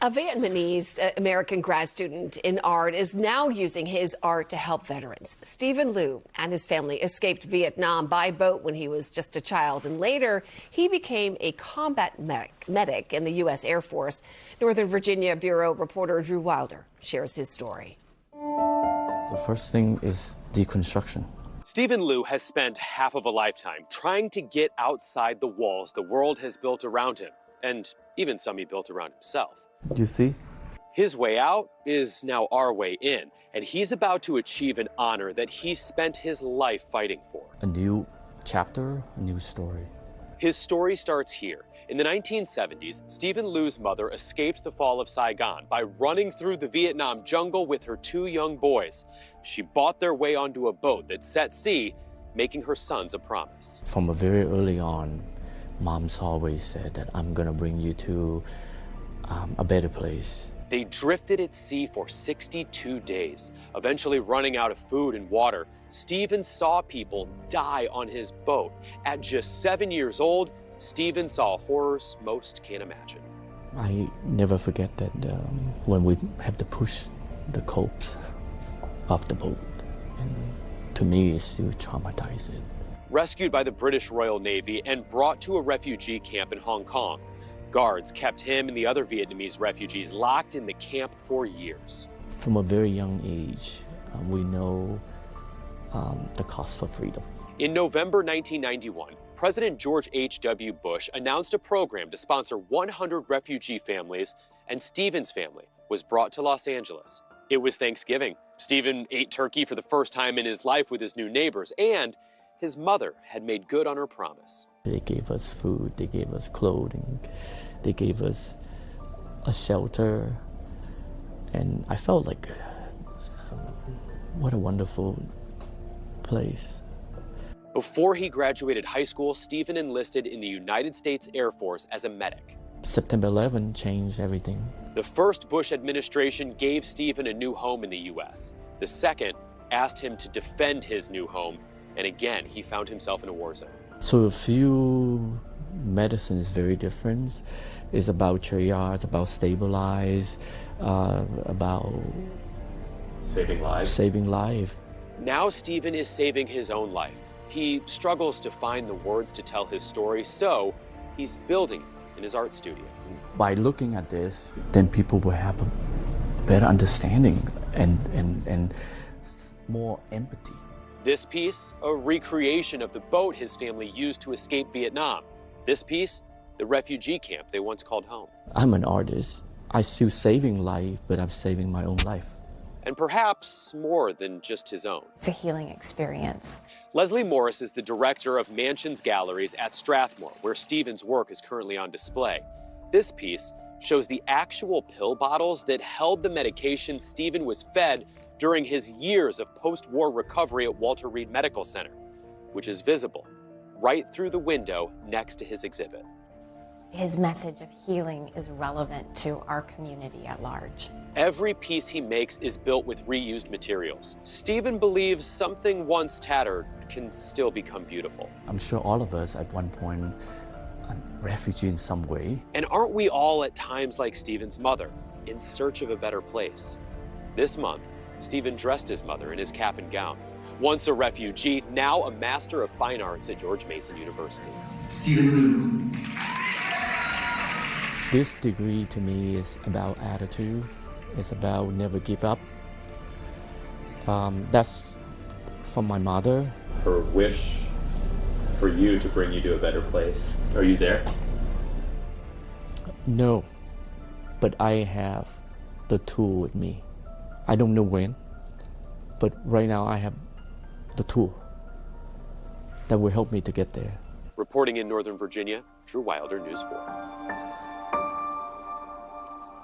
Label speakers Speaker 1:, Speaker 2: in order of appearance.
Speaker 1: A Vietnamese American grad student in art is now using his art to help veterans. Stephen Liu and his family escaped Vietnam by boat when he was just a child, and later he became a combat medic in the U.S. Air Force. Northern Virginia Bureau reporter Drew Wilder shares his story.
Speaker 2: The first thing is deconstruction.
Speaker 3: Stephen Liu has spent half of a lifetime trying to get outside the walls the world has built around him, and even some he built around himself.
Speaker 2: You see?
Speaker 3: His way out is now our way in, and he's about to achieve an honor that he spent his life fighting for.
Speaker 2: A new chapter, a new story.
Speaker 3: His story starts here. In the 1970s, Stephen Liu's mother escaped the fall of Saigon by running through the Vietnam jungle with her two young boys. She bought their way onto a boat that set sea, making her sons a promise.
Speaker 2: From a very early on, Mom's always said that I'm gonna bring you to a better place.
Speaker 3: They drifted at sea for 62 days. Eventually running out of food and water, Stephen saw people die on his boat. At just 7 years old, Stephen saw horrors most can't imagine.
Speaker 2: I never forget that when we have to push the corpse off the boat, and to me it's still traumatizing.
Speaker 3: Rescued by the British Royal Navy and brought to a refugee camp in Hong Kong, guards kept him and the other Vietnamese refugees locked in the camp for years.
Speaker 2: From a very young age, we know the cost for freedom.
Speaker 3: In November 1991, President George H.W. Bush announced a program to sponsor 100 refugee families, and Stephen's family was brought to Los Angeles. It was Thanksgiving. Stephen ate turkey for the first time in his life with his new neighbors, and his mother had made good on her promise.
Speaker 2: They gave us food, they gave us clothing, they gave us a shelter, and I felt like, what a wonderful place.
Speaker 3: Before he graduated high school, Stephen enlisted in the United States Air Force as a medic.
Speaker 2: September 11 changed everything.
Speaker 3: The first Bush administration gave Stephen a new home in the U.S. The second asked him to defend his new home, and again, he found himself in a war zone.
Speaker 2: So a few medicine is very different. It's about triage, about stabilize, about saving life.
Speaker 3: Now Stephen is saving his own life. He struggles to find the words to tell his story, so he's building it in his art studio.
Speaker 2: By looking at this, then people will have a better understanding and more empathy.
Speaker 3: This piece, a recreation of the boat his family used to escape Vietnam. This piece, the refugee camp they once called home.
Speaker 2: I'm an artist. I'm still saving life, but I'm saving my own life.
Speaker 3: And perhaps more than just his own.
Speaker 4: It's a healing experience.
Speaker 3: Leslie Morris is the director of Mansions Galleries at Strathmore, where Stephen's work is currently on display. This piece shows the actual pill bottles that held the medication Stephen was fed during his years of post-war recovery at Walter Reed Medical Center, which is visible right through the window next to his exhibit.
Speaker 4: His message of healing is relevant to our community at large.
Speaker 3: Every piece he makes is built with reused materials. Stephen believes something once tattered can still become beautiful.
Speaker 2: I'm sure all of us at one point are refugee in some way.
Speaker 3: And aren't we all at times like Stephen's mother, in search of a better place? This month, Stephen dressed his mother in his cap and gown. Once a refugee, now a master of fine arts at George Mason University.
Speaker 5: Stephen Liu.
Speaker 2: This degree to me is about attitude. It's about never give up. That's from my mother.
Speaker 6: Her wish for you to bring you to a better place. Are you there?
Speaker 2: No, but I have the tool with me. I don't know when, but right now I have the tool that will help me to get there.
Speaker 3: Reporting in Northern Virginia, Drew Wilder, News 4.